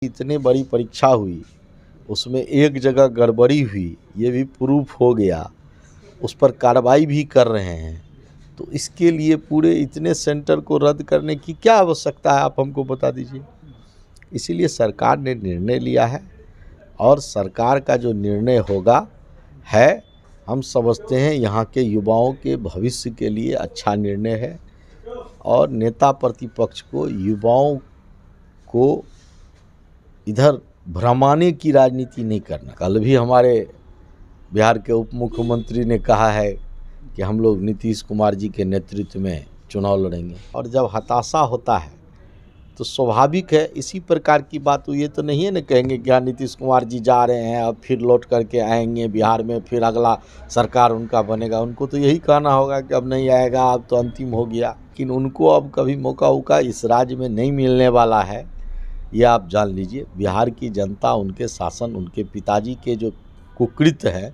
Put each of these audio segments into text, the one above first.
इतनी बड़ी परीक्षा हुई, उसमें एक जगह गड़बड़ी हुई, ये भी प्रूफ हो गया, उस पर कार्रवाई भी कर रहे हैं। तो इसके लिए पूरे इतने सेंटर को रद्द करने की क्या आवश्यकता है, आप हमको बता दीजिए। इसीलिए सरकार ने निर्णय लिया है और सरकार का जो निर्णय होगा है, हम समझते हैं यहाँ के युवाओं के भविष्य के लिए अच्छा निर्णय है। और नेता प्रतिपक्ष को युवाओं को इधर भ्रमाने की राजनीति नहीं करना। कल भी हमारे बिहार के उप मुख्यमंत्री ने कहा है कि हम लोग नीतीश कुमार जी के नेतृत्व में चुनाव लड़ेंगे। और जब हताशा होता है तो स्वाभाविक है इसी प्रकार की बात। ये तो नहीं है ना कहेंगे कि हाँ नीतीश कुमार जी जा रहे हैं, अब फिर लौट करके आएंगे बिहार में, फिर अगला सरकार उनका बनेगा। उनको तो यही कहना होगा कि अब नहीं आएगा, अब तो अंतिम हो गया। लेकिन उनको अब कभी मौका इस राज्य में नहीं मिलने वाला है, ये आप जान लीजिए। बिहार की जनता उनके शासन, उनके पिताजी के जो कुकृत्य है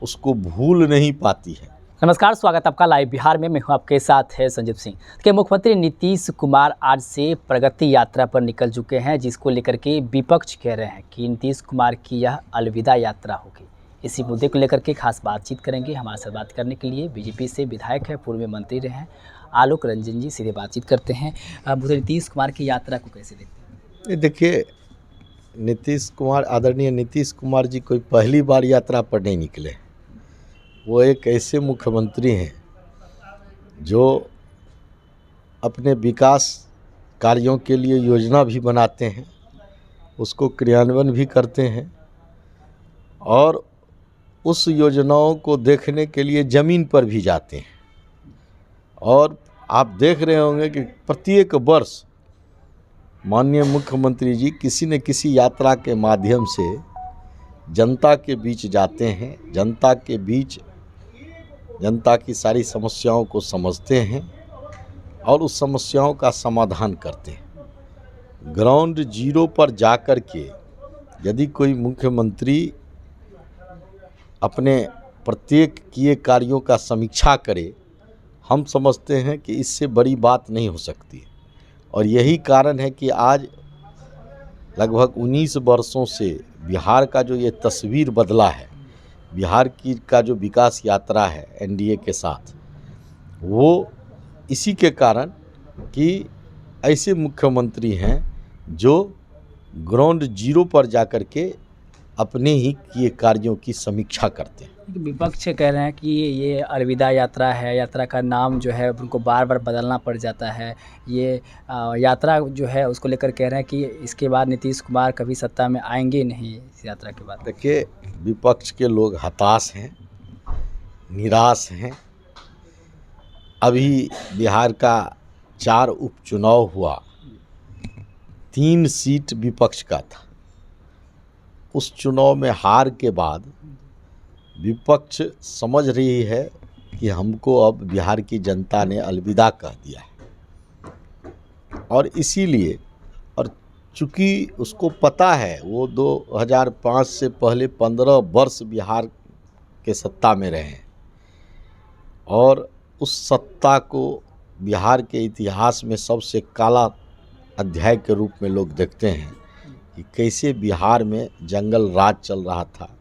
उसको भूल नहीं पाती है। नमस्कार, स्वागत आपका लाइव बिहार में। मैं हूं आपके साथ है संजीव सिंह। के मुख्यमंत्री नीतीश कुमार आज से प्रगति यात्रा पर निकल चुके हैं, जिसको लेकर के विपक्ष कह रहे हैं कि नीतीश कुमार की यह अलविदा यात्रा होगी। इसी मुद्दे को लेकर के खास बातचीत करेंगे। हमारे साथ बात करने के लिए बीजेपी से विधायक है, पूर्व मंत्री रहे हैं आलोक रंजन जी, सीधे बातचीत करते हैं। नीतीश कुमार की यात्रा को कैसे देखते हैं? देखिए, नीतीश कुमार, आदरणीय नीतीश कुमार जी कोई पहली बार यात्रा पर नहीं निकले। वो एक ऐसे मुख्यमंत्री हैं जो अपने विकास कार्यों के लिए योजना भी बनाते हैं, उसको क्रियान्वयन भी करते हैं और उस योजनाओं को देखने के लिए ज़मीन पर भी जाते हैं। और आप देख रहे होंगे कि प्रत्येक वर्ष माननीय मुख्यमंत्री जी किसी न किसी यात्रा के माध्यम से जनता के बीच जाते हैं, जनता के बीच जनता की सारी समस्याओं को समझते हैं और उस समस्याओं का समाधान करते हैं। ग्राउंड जीरो पर जाकर के यदि कोई मुख्यमंत्री अपने प्रत्येक किए कार्यों का समीक्षा करे, हम समझते हैं कि इससे बड़ी बात नहीं हो सकती। और यही कारण है कि आज लगभग 19 वर्षों से बिहार का जो ये तस्वीर बदला है, बिहार की का जो विकास यात्रा है एनडीए के साथ, वो इसी के कारण कि ऐसे मुख्यमंत्री हैं जो ग्राउंड जीरो पर जाकर के अपने ही किए कार्यों की समीक्षा करते हैं। विपक्ष कह रहे हैं कि ये अलविदा यात्रा है, यात्रा का नाम जो है उनको बार बार बदलना पड़ जाता है। ये यात्रा जो है उसको लेकर कह रहे हैं कि इसके बाद नीतीश कुमार कभी सत्ता में आएंगे नहीं इस यात्रा के बाद। देखिए, विपक्ष के लोग हताश हैं, निराश हैं। अभी बिहार का 4 उपचुनाव हुआ, 3 सीट विपक्ष का था। उस चुनाव में हार के बाद विपक्ष समझ रही है कि हमको अब बिहार की जनता ने अलविदा कह दिया है। और इसीलिए, और चूँकि उसको पता है, वो 2005 से पहले 15 वर्ष बिहार के सत्ता में रहे हैं और उस सत्ता को बिहार के इतिहास में सबसे काला अध्याय के रूप में लोग देखते हैं कि कैसे बिहार में जंगल राज चल रहा था,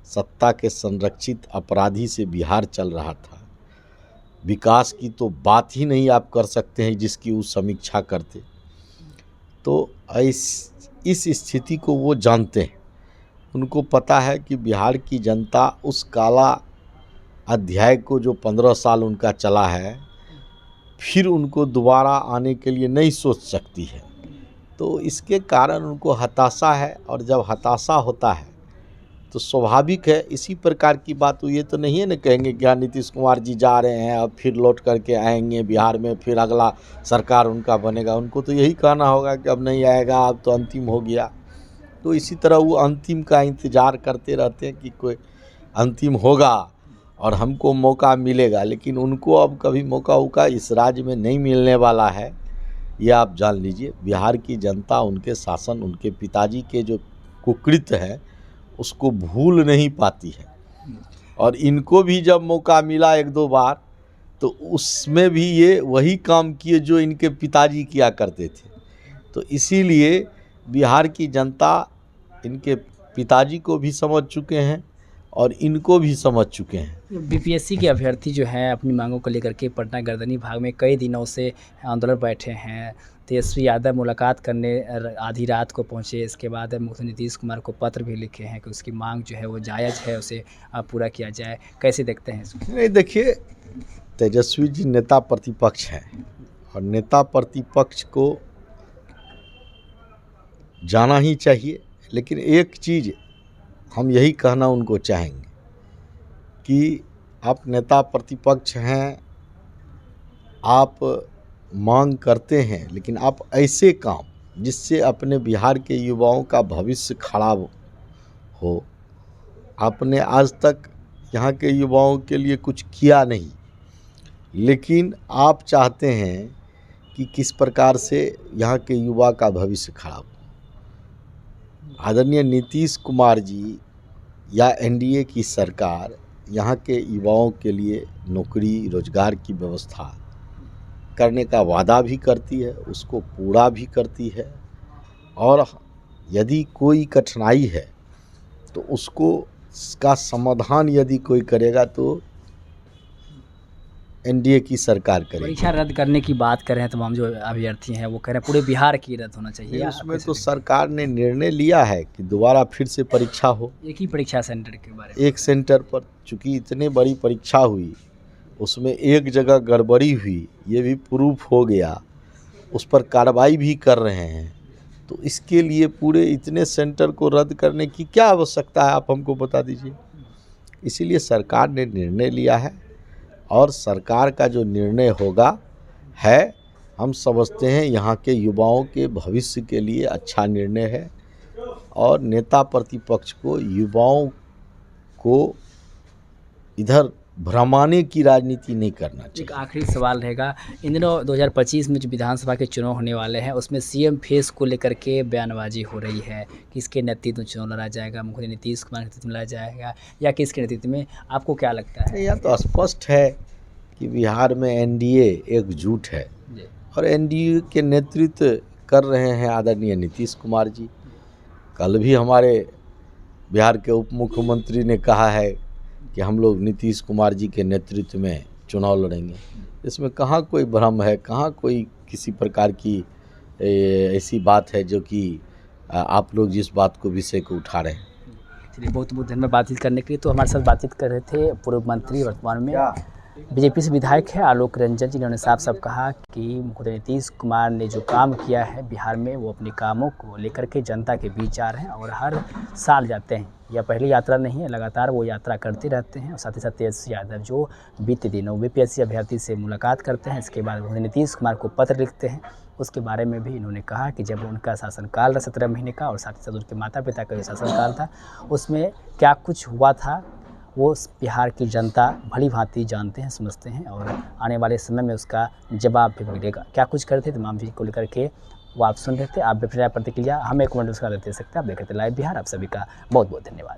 सत्ता के संरक्षित अपराधी से बिहार चल रहा था। विकास की तो बात ही नहीं आप कर सकते हैं जिसकी वो समीक्षा करते। तो इस स्थिति को वो जानते हैं। उनको पता है कि बिहार की जनता उस काला अध्याय को जो 15 साल उनका चला है, फिर उनको दोबारा आने के लिए नहीं सोच सकती है। तो इसके कारण उनको हताशा है। और जब हताशा होता है तो स्वाभाविक है इसी प्रकार की बात। ये तो नहीं है ना कहेंगे कि हाँ नीतीश कुमार जी जा रहे हैं, अब फिर लौट करके आएंगे बिहार में, फिर अगला सरकार उनका बनेगा। उनको तो यही कहना होगा कि अब नहीं आएगा, अब तो अंतिम हो गया। तो इसी तरह वो अंतिम का इंतज़ार करते रहते हैं कि कोई अंतिम होगा और हमको मौका मिलेगा। लेकिन उनको अब कभी मौका इस राज्य में नहीं मिलने वाला है, ये आप जान लीजिए। बिहार की जनता उनके शासन, उनके पिताजी के जो कुकृत्य है उसको भूल नहीं पाती है। और इनको भी जब मौका मिला 1-2 बार, तो उसमें भी ये वही काम किए जो इनके पिताजी किया करते थे। तो इसीलिए बिहार की जनता इनके पिताजी को भी समझ चुके हैं और इनको भी समझ चुके हैं। बीपीएससी के अभ्यर्थी जो हैं अपनी मांगों को लेकर के पटना गर्दनी भाग में कई दिनों से आंदोलन बैठे हैं। तेजस्वी यादव मुलाकात करने आधी रात को पहुंचे, इसके बाद मुख्यमंत्री नीतीश कुमार को पत्र भी लिखे हैं कि उसकी मांग जो है वो जायज़ है, उसे पूरा किया जाए। कैसे देखते हैं इसको? नहीं, देखिए, तेजस्वी जी नेता प्रतिपक्ष हैं और नेता प्रतिपक्ष को जाना ही चाहिए। लेकिन एक चीज़ हम यही कहना उनको चाहेंगे कि आप नेता प्रतिपक्ष हैं, आप मांग करते हैं, लेकिन आप ऐसे काम जिससे अपने बिहार के युवाओं का भविष्य खराब हो, आपने आज तक यहाँ के युवाओं के लिए कुछ किया नहीं, लेकिन आप चाहते हैं कि किस प्रकार से यहाँ के युवा का भविष्य खराब हो। आदरणीय नीतीश कुमार जी या एनडीए की सरकार यहाँ के युवाओं के लिए नौकरी रोजगार की व्यवस्था करने का वादा भी करती है, उसको पूरा भी करती है, और यदि कोई कठिनाई है तो उसका समाधान यदि कोई करेगा तो एनडीए की सरकार करेगी। परीक्षा रद्द करने की बात कर रहे हैं तमाम जो अभ्यर्थी हैं, वो कह रहे हैं पूरे बिहार की रद्द होना चाहिए। उसमें तो सरकार ने निर्णय लिया है कि दोबारा फिर से परीक्षा हो। एक ही परीक्षा सेंटर के बारे में, एक सेंटर पर, चूँकि इतनी बड़ी परीक्षा हुई, उसमें एक जगह गड़बड़ी हुई, ये भी प्रूफ हो गया, उस पर कार्रवाई भी कर रहे हैं, तो इसके लिए पूरे इतने सेंटर को रद्द करने की क्या आवश्यकता है, आप हमको बता दीजिए। इसीलिए सरकार ने निर्णय लिया है और सरकार का जो निर्णय होगा है, हम समझते हैं यहाँ के युवाओं के भविष्य के लिए अच्छा निर्णय है, और नेता प्रतिपक्ष को युवाओं को इधर भ्रमाने की राजनीति नहीं करना चाहिए। एक आखिरी सवाल रहेगा, इन दिनों 2025 में जो विधानसभा के चुनाव होने वाले हैं, उसमें सीएम फेस को लेकर के बयानबाजी हो रही है, किसके नेतृत्व में चुनाव लड़ा जाएगा, मुख्यमंत्री नीतीश कुमार के नेतृत्व में लड़ा जाएगा या किसके नेतृत्व में, आपको क्या लगता है? यह तो स्पष्ट है कि बिहार में एनडीए एकजुट है और एनडीए के नेतृत्व कर रहे हैं आदरणीय नीतीश कुमार जी। कल भी हमारे बिहार के उप मुख्यमंत्री ने कहा है कि हम लोग नीतीश कुमार जी के नेतृत्व में चुनाव लड़ेंगे। इसमें कहाँ कोई भ्रम है, कहाँ कोई किसी प्रकार की ऐसी बात है जो कि आप लोग जिस बात को विषय को उठा रहे हैं। चलिए, बहुत बहुत धन्यवाद बातचीत करने के लिए। तो हमारे साथ बातचीत कर रहे थे पूर्व मंत्री, वर्तमान में बीजेपी से विधायक है आलोक रंजन जी। इन्होंने साफ साफ कहा कि मुख्यमंत्री नीतीश कुमार ने जो काम किया है बिहार में, वो अपने कामों को लेकर के जनता के बीच आ रहे हैं और हर साल जाते हैं। यह पहली यात्रा नहीं है, लगातार वो यात्रा करते रहते हैं। और साथ ही साथ तेजस्वी यादव जो बीते दिनों बीपीएससी अभ्यर्थी से मुलाकात करते हैं, इसके बाद मुख्यमंत्री नीतीश कुमार को पत्र लिखते हैं, उसके बारे में भी इन्होंने कहा कि जब उनका शासनकाल था 17 महीने का, और साथ ही साथ उनके माता पिता का जो शासनकाल था उसमें क्या कुछ हुआ था वो बिहार की जनता भली भांति जानते हैं, समझते हैं, और आने वाले समय में उसका जवाब भी मिलेगा। क्या कुछ करते तमाम चीज़ को लेकर के वो आप सुन रहे थे। आप भी प्रतिक्रिया हमें कमेंट उसका दे सकते हैं। आप देख रहे थे लाइव बिहार। आप सभी का बहुत बहुत धन्यवाद।